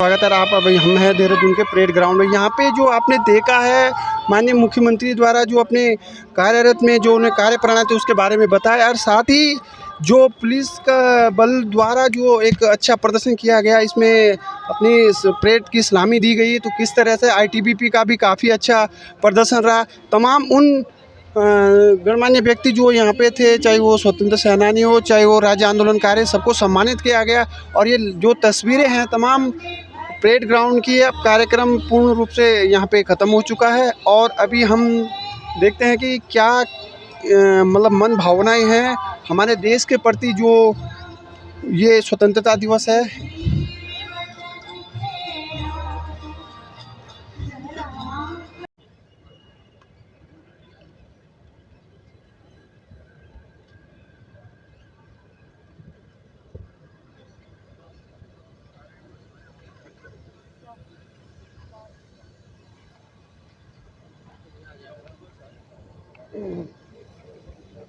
स्वागत है। आप अभी हम हैं देहरादून के परेड ग्राउंड में। यहाँ पे जो आपने देखा है माननीय मुख्यमंत्री द्वारा जो अपने कार्यरत में जो उन्हें कार्य प्रणाली थे उसके बारे में बताया, और साथ ही जो पुलिस का बल द्वारा जो एक अच्छा प्रदर्शन किया गया, इसमें अपनी परेड की सलामी दी गई। तो किस तरह से आईटीबीपी का भी काफ़ी अच्छा प्रदर्शन रहा। तमाम उन गणमान्य व्यक्ति जो यहाँ पे थे, चाहे वो स्वतंत्र सेनानी हो, चाहे वो राज्य आंदोलनकारी, सबको सम्मानित किया गया। और ये जो तस्वीरें हैं तमाम परेड ग्राउंड की, अब कार्यक्रम पूर्ण रूप से यहाँ पे ख़त्म हो चुका है। और अभी हम देखते हैं कि क्या मतलब मन भावनाएं हैं हमारे देश के प्रति जो ये स्वतंत्रता दिवस है।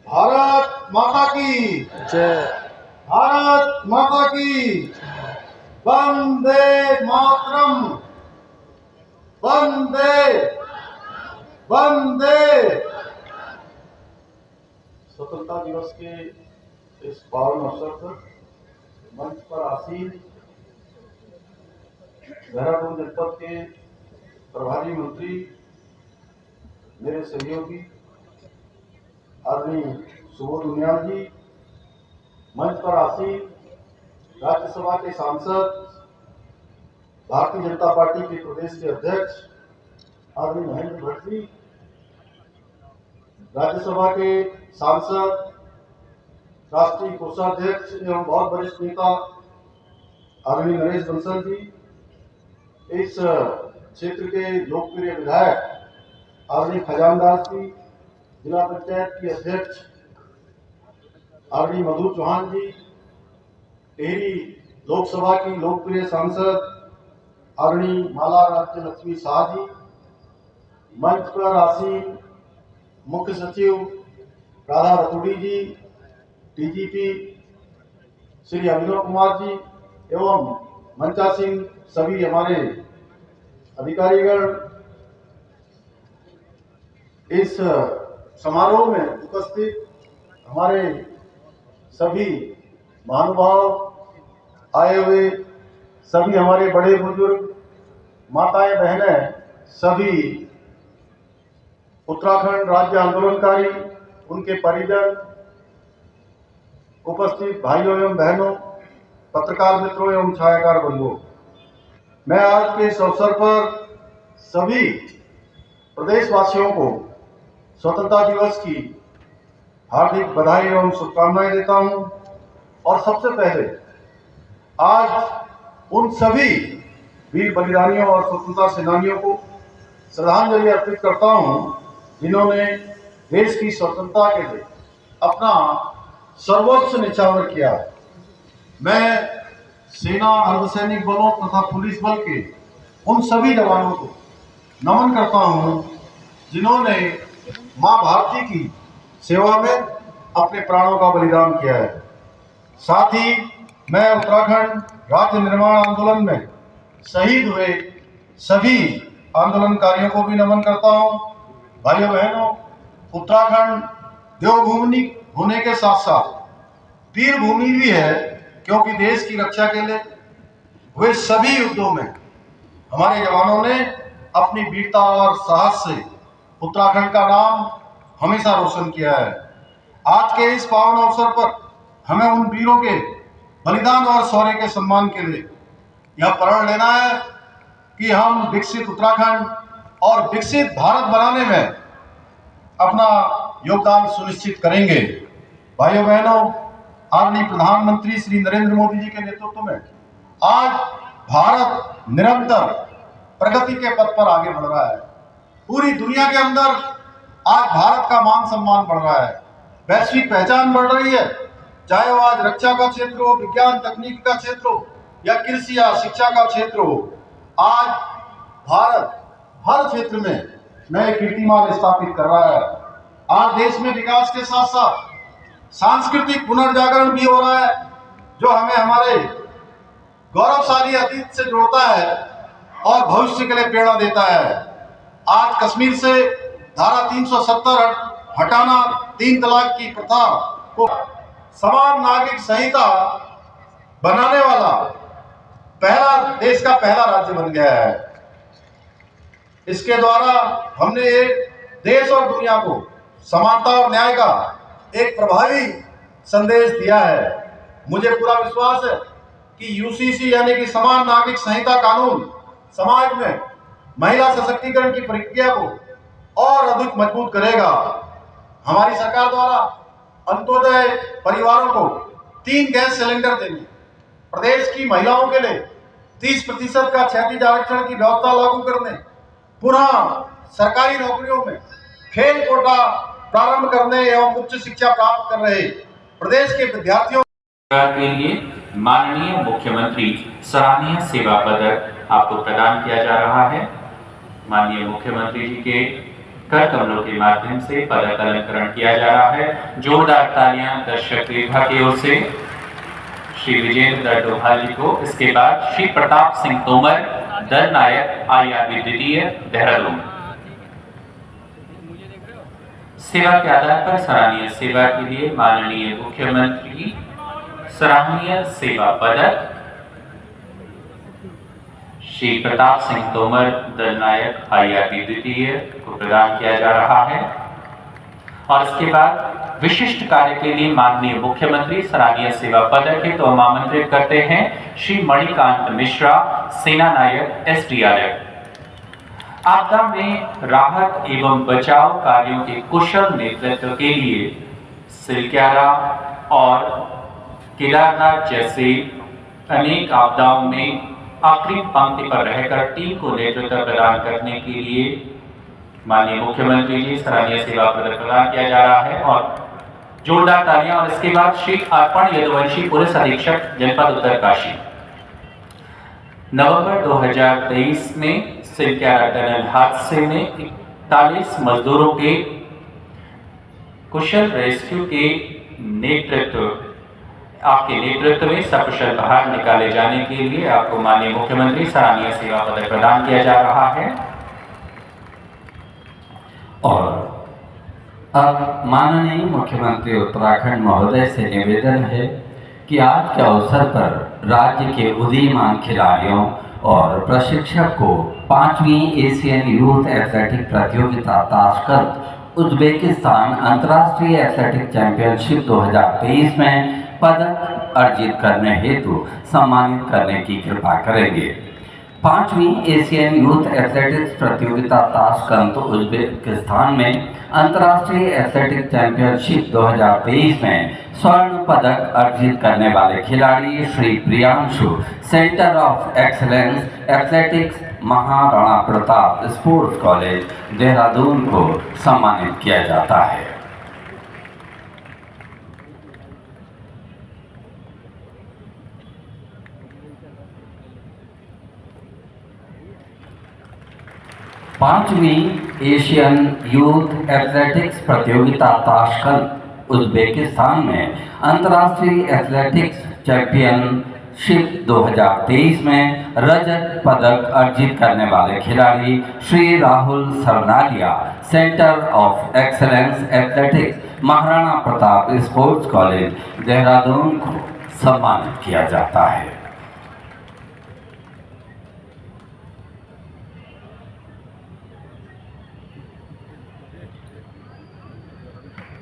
भारत माता की जय। भारत माता की वंदे मातरम वंदे वंदे। स्वतंत्रता दिवस के इस पावन अवसर पर मंच पर आसीन देहरादून जनपद के प्रभारी मंत्री, मेरे सहयोगी आदरणीय सुबोध उनियाल जी, मंच पर आसीन राज्यसभा के सांसद, भारतीय जनता पार्टी के प्रदेश के अध्यक्ष आदरणीय महेंद्र भट्ट जी, राज्यसभा के सांसद, राष्ट्रीय कोषाध्यक्ष एवं बहुत वरिष्ठ नेता आदरणीय नरेश बंसल जी, इस क्षेत्र के लोकप्रिय विधायक आदरणीय खजानदास जी, जिला पंचायत की अध्यक्ष आदरणीय मधु चौहान जी, टिहरी लोकसभा की लोकप्रिय सांसद आदरणीय माला राज्य लक्ष्मी शाह जी, मंच पर आसीन मुख्य सचिव राधा रतुड़ी जी, डीजीपी श्री अभिनव कुमार जी एवं मंचासीन सभी हमारे अधिकारीगण, इस समारोह में उपस्थित हमारे सभी महानुभाव, आए हुए सभी हमारे बड़े बुजुर्ग, माताएं बहनें, सभी उत्तराखंड राज्य आंदोलनकारी, उनके परिजन, उपस्थित भाइयों एवं बहनों, पत्रकार मित्रों एवं छायाकार बंधुओं, मैं आज के इस अवसर पर सभी प्रदेशवासियों को स्वतंत्रता दिवस की हार्दिक बधाई एवं शुभकामनाएं देता हूं। और सबसे पहले आज उन सभी वीर बलिदानियों और स्वतंत्रता सेनानियों को श्रद्धांजलि अर्पित करता हूं जिन्होंने देश की स्वतंत्रता के लिए अपना सर्वोच्च न्यौछावर किया। मैं सेना, अर्धसैनिक बलों तथा पुलिस बल के उन सभी जवानों को नमन करता हूं जिन्होंने मां भारती की सेवा में अपने प्राणों का बलिदान किया है। साथ ही मैं उत्तराखंड राज्य निर्माण आंदोलन में शहीद हुए सभी आंदोलनकारियों को भी नमन करता हूं। भाइयों बहनों, उत्तराखंड देवभूमि होने के साथ साथ वीर भूमि भी है, क्योंकि देश की रक्षा के लिए हुए सभी युद्धों में हमारे जवानों ने अपनी वीरता और साहस से उत्तराखंड का नाम हमेशा रोशन किया है। आज के इस पावन अवसर पर हमें उन वीरों के बलिदान और शौर्य के सम्मान के लिए यह प्रण लेना है कि हम विकसित उत्तराखंड और विकसित भारत बनाने में अपना योगदान सुनिश्चित करेंगे। भाइयों बहनों, आदरणीय प्रधानमंत्री श्री नरेंद्र मोदी जी के नेतृत्व में आज भारत निरंतर प्रगति के पथ पर आगे बढ़ रहा है। पूरी दुनिया के अंदर आज भारत का मान सम्मान बढ़ रहा है, वैश्विक पहचान बढ़ रही है। चाहे वो आज रक्षा का क्षेत्र हो, विज्ञान तकनीक का क्षेत्र हो, या कृषि या शिक्षा का क्षेत्र हो, आज भारत हर क्षेत्र में नए कीर्तिमान स्थापित कर रहा है। आज देश में विकास के साथ साथ सांस्कृतिक पुनर्जागरण भी हो रहा है, जो हमें हमारे गौरवशाली अतीत से जोड़ता है और भविष्य के लिए प्रेरणा देता है। आज कश्मीर से धारा 370 हटाना, 3 तलाक की प्रथा को समान नागरिक संहिता बनाने वाला देश का पहला राज्य बन गया है। इसके द्वारा हमने एक देश और दुनिया को समानता और न्याय का एक प्रभावी संदेश दिया है। मुझे पूरा विश्वास है कि यूसीसी यानी कि समान नागरिक संहिता कानून समाज में महिला सशक्तिकरण की प्रक्रिया को और अधिक मजबूत करेगा। हमारी सरकार द्वारा अंत्योदय परिवारों को 3 गैस सिलेंडर देने, प्रदेश की महिलाओं के लिए 30% का क्षैतिज आरक्षण की व्यवस्था लागू करने, पुनः सरकारी नौकरियों में खेल कोटा प्रारंभ करने एवं उच्च शिक्षा प्राप्त कर रहे प्रदेश के विद्यार्थियों के लिए माननीय मुख्यमंत्री सराहनीय सेवा पदक आपको प्रदान किया जा रहा है। माननीय मुख्यमंत्री जी के कर कमलों के माध्यम से पदक अलंकरण किया जा रहा है। जोरदार तालियां दर्शक दीर्घा की ओर से श्री विजेंद्र डोभाल जी को। इसके बाद श्री प्रताप सिंह तोमर, दल नायक IRB द्वितीय, देहरादून। सेवा के आधार पर सराहनीय सेवा के लिए माननीय मुख्यमंत्री सराहनीय सेवा पदक श्री प्रताप सिंह तोमर, दल नायक IRB द्वितीय को प्रदान किया जा रहा है। और इसके बाद विशिष्ट कार्य के लिए माननीय मुख्यमंत्री सराहनीय सेवा पदक हेतु हम आमंत्रित करते हैं श्री मणिकांत मिश्रा, सेना नायक SDRF। आपदा में राहत एवं बचाव कार्यों के कुशल नेतृत्व के लिए सिलक्यारा और केदारनाथ जैसे अनेक आपदाओं में आखिरी पंक्ति पर रहकर टीम को नेतृत्व प्रदान करने के लिए माननीय मुख्यमंत्री जी सराहनीय सेवा पदक प्रदान किया जा रहा है। और जोरदार तालियां। और इसके बाद श्री अर्पण यदुवंशी, पुलिस अधीक्षक जनपद उत्तरकाशी। नवंबर 2023 में सिलक्यारा टनल हादसे में 41 मजदूरों के कुशल रेस्क्यू के आपके नेतृत्व में सकुशल बाहर निकाले जाने के लिए आपको माननीय मुख्यमंत्री सराहनीय सेवा पदक प्रदान किया जा रहा है। और अब माननीय मुख्यमंत्री उत्तराखंड महोदय से निवेदन है कि आज के अवसर पर राज्य के उदीयमान खिलाड़ियों और प्रशिक्षक को 5वीं एशियन यूथ एथलेटिक प्रतियोगिता ताशकंद उज्बेकिस्तान अंतर्राष्ट्रीय एथलेटिक चैंपियनशिप 2023 में पदक अर्जित करने हेतु सम्मानित करने की कृपा करेंगे। 5वीं एशियन यूथ एथलेटिक्स प्रतियोगिता ताशकंद उज्बेकिस्तान में अंतर्राष्ट्रीय एथलेटिक चैंपियनशिप 2023 में स्वर्ण पदक अर्जित करने वाले खिलाड़ी Shri Priyanshu, centre of excellence athletics, Maharana Pratap sports college, Dehradun को सम्मानित किया जाता है। पांचवीं एशियन यूथ एथलेटिक्स प्रतियोगिता ताशकंद उज्बेकिस्तान में अंतर्राष्ट्रीय एथलेटिक्स चैंपियनशिप 2023 में रजत पदक अर्जित करने वाले खिलाड़ी Shri Rahul Sarnaliya, centre of excellence athletics, Maharana Pratap sports college, Dehradun को सम्मानित किया जाता है।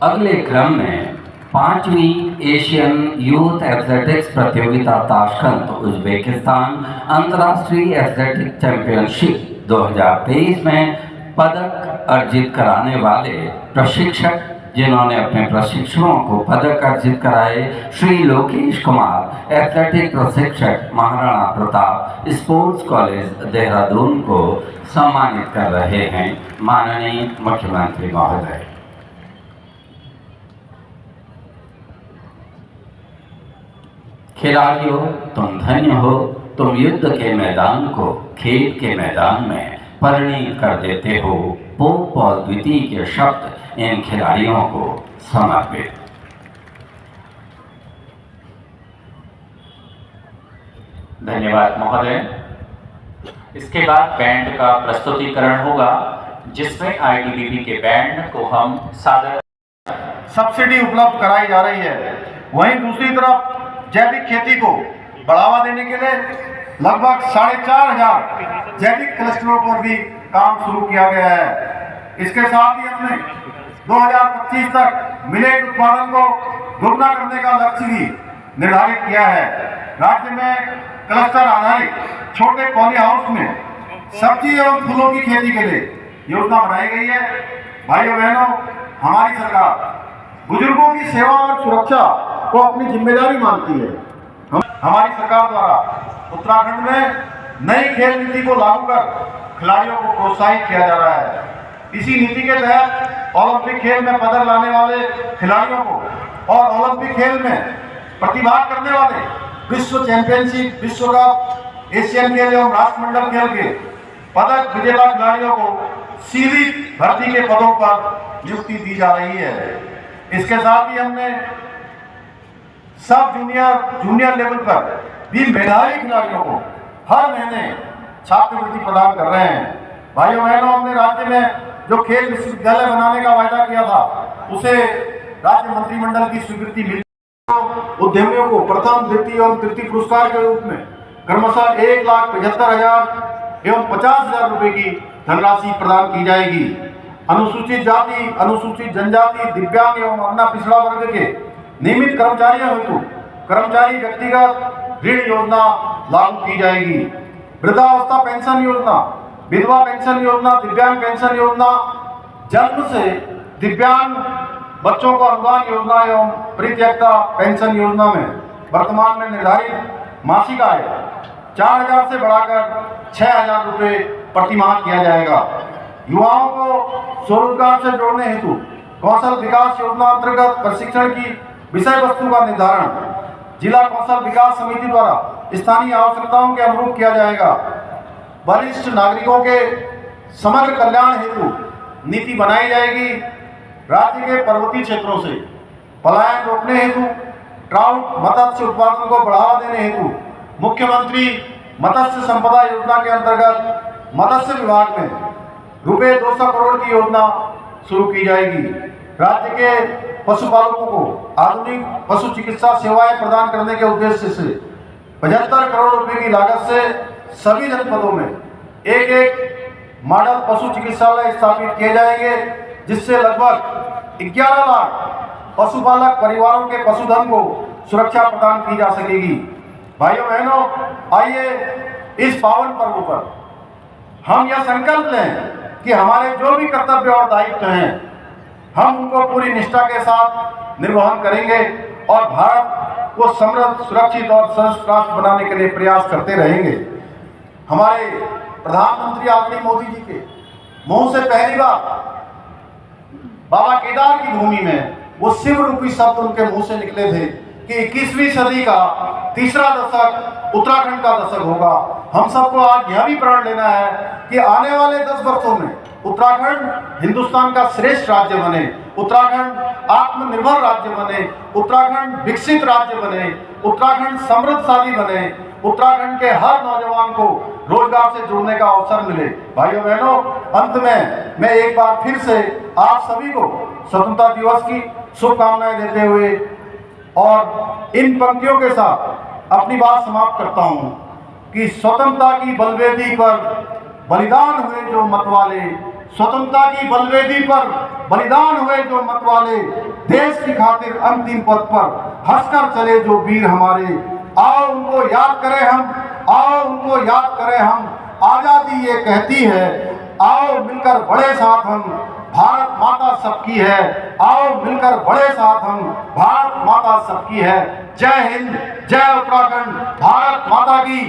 अगले क्रम में 5वीं एशियन यूथ एथलेटिक्स प्रतियोगिता ताशकंद उज्बेकिस्तान अंतर्राष्ट्रीय एथलेटिक चैंपियनशिप 2023 में पदक अर्जित कराने वाले प्रशिक्षक जिन्होंने अपने प्रशिक्षुओं को पदक अर्जित कराए, श्री लोकेश कुमार, एथलेटिक प्रशिक्षक, महाराणा प्रताप स्पोर्ट्स कॉलेज, देहरादून को सम्मानित कर रहे हैं माननीय मुख्यमंत्री महोदय। खिलाड़ियों, तुम धन्य हो, तुम युद्ध के मैदान को खेल के मैदान में परिणत कर देते हो। पोप पॉल द्वितीय के शब्द इन खिलाड़ियों को समर्पित। धन्यवाद महोदय। इसके बाद बैंड का प्रस्तुतिकरण होगा, जिसमें आईटीबीपी के बैंड को हम सादर सब्सिडी उपलब्ध कराई जा रही है। वहीं दूसरी तरफ जैविक खेती को बढ़ावा देने के लिए लगभग 4,500 जैविक क्लस्टरों पर भी काम शुरू किया गया है। इसके साथ ही हमने 2025 तक मिलेट उत्पादन को दोगुना करने का लक्ष्य भी निर्धारित किया है। राज्य में क्लस्टर आधारित छोटे पॉली हाउस में सब्जी एवं फूलों की खेती के लिए योजना बनाई गई है। भाइयों बहनों, हमारी सरकार बुजुर्गों की सेवा और सुरक्षा को अपनी जिम्मेदारी मानती है। हमारी सरकार द्वारा उत्तराखंड में नई खेल नीति को लागू कर खिलाड़ियों को प्रोत्साहित किया जा रहा है। इसी नीति के तहत ओलंपिक खेल में पदक लाने वाले खिलाड़ियों को और ओलंपिक खेल में प्रतिभाग करने वाले विश्व चैंपियनशिप, विश्व कप, एशियन खेल एवं राष्ट्रमंडल खेल के पदक विजेता खिलाड़ियों को सीधी भर्ती के पदों पर नियुक्ति दी जा रही है। इसके साथ ही हमने सब जूनियर लेवल पर भी मेधावी खिलाड़ियों को हर महीने छात्रवृत्ति प्रदान कर रहे हैं। भाइयों बहनों, हमने राज्य में जो खेल विश्वविद्यालय बनाने का वायदा किया था, उसे राज्य मंत्रिमंडल की स्वीकृति मिली। उद्यमियों को प्रथम, द्वितीय एवं तृतीय पुरस्कार के रूप में क्रमशः 1,75,000 एवं 50,000 रुपए की धनराशि प्रदान की जाएगी। अनुसूचित जाति, अनुसूचित जनजाति, दिव्यांग एवं अन्य पिछड़ा वर्ग के नियमित कर्मचारियों हेतु कर्मचारी व्यक्तिगत ऋण योजना लागू की जाएगी। वृद्धावस्था पेंशन योजना, विधवा पेंशन योजना, दिव्यांग पेंशन योजना, जन्म से दिव्यांग बच्चों को अनुदान योजना एवं परित्यक्ता पेंशन योजना में वर्तमान में निर्धारित मासिक आय 4,000 से बढ़ाकर 6,000 रुपये प्रतिमाह किया जाएगा। युवाओं को स्वरोजगार से जोड़ने हेतु कौशल विकास योजना अंतर्गत प्रशिक्षण की विषय वस्तु का निर्धारण जिला कौशल विकास समिति द्वारा स्थानीय आवश्यकताओं के अनुरूप किया जाएगा। वरिष्ठ नागरिकों के समग्र कल्याण हेतु नीति बनाई जाएगी। राज्य के पर्वतीय क्षेत्रों से पलायन रोकने हेतु ट्राउट मत्स्य उत्पादन को बढ़ावा देने हेतु मुख्यमंत्री मत्स्य संपदा योजना के अंतर्गत मत्स्य विभाग में रुपये 200 करोड़ की योजना शुरू की जाएगी। राज्य के पशुपालकों को आधुनिक पशु चिकित्सा सेवाएं प्रदान करने के उद्देश्य से 75 करोड़ रुपए की लागत से सभी जनपदों में एक मॉडल पशु चिकित्सालय स्थापित किए जाएंगे, जिससे लगभग 11 लाख पशुपालक परिवारों के पशुधन को सुरक्षा प्रदान की जा सकेगी। भाइयों बहनों, आइए इस पावन पर्व पर हम यह संकल्प लें कि हमारे जो भी कर्तव्य और दायित्व हैं, हम उनको पूरी निष्ठा के साथ निर्वहन करेंगे और भारत को समृद्ध, सुरक्षित और स्वस्थ राष्ट्र बनाने के लिए प्रयास करते रहेंगे। हमारे प्रधानमंत्री आदरणीय मोदी जी के मुंह से पहली बार बाबा केदार की भूमि में वो शिव रूपी शब्द उनके मुंह से निकले थे कि 21वीं सदी का तीसरा दशक उत्तराखंड का दशक होगा। हम सबको आज यह भी प्रण लेना है कि आने वाले 10 वर्षों में उत्तराखंड हिंदुस्तान का श्रेष्ठ राज्य बने, उत्तराखंड आत्मनिर्भर राज्य बने, उत्तराखंड विकसित राज्य बने, उत्तराखंड समृद्धशाली बने, उत्तराखंड के हर नौजवान को रोजगार से जुड़ने का अवसर मिले। भाइयों बहनों, अंत में मैं एक बार फिर से आप सभी को स्वतंत्रता दिवस की शुभकामनाएं देते हुए और इन पंक्तियों के साथ अपनी बात समाप्त करता हूं कि स्वतंत्रता की बलवेदी पर बलिदान हुए जो मतवाले, स्वतंत्रता की बलवेदी पर बलिदान हुए जो मतवाले, देश की खातिर अंतिम पद पर हंसकर चले जो वीर हमारे, आओ उनको याद करें हम, आओ उनको याद करें हम। आजादी ये कहती है, आओ मिलकर बड़े साथ हम, भारत माता सबकी है, आओ मिलकर बड़े साथ हम, भारत माता सबकी है। जय हिंद, जय उत्तराखंड, भारत माता की।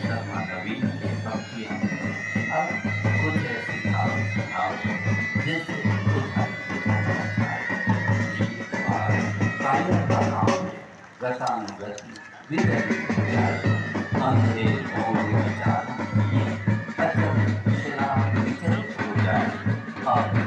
शर्मा नवीन के भक्तियाँ अब कुछ ऐसी भाव सुनाओ जिससे गतानुगति वितरित अंधेर मौन विचार शिला विचलित हो जाए और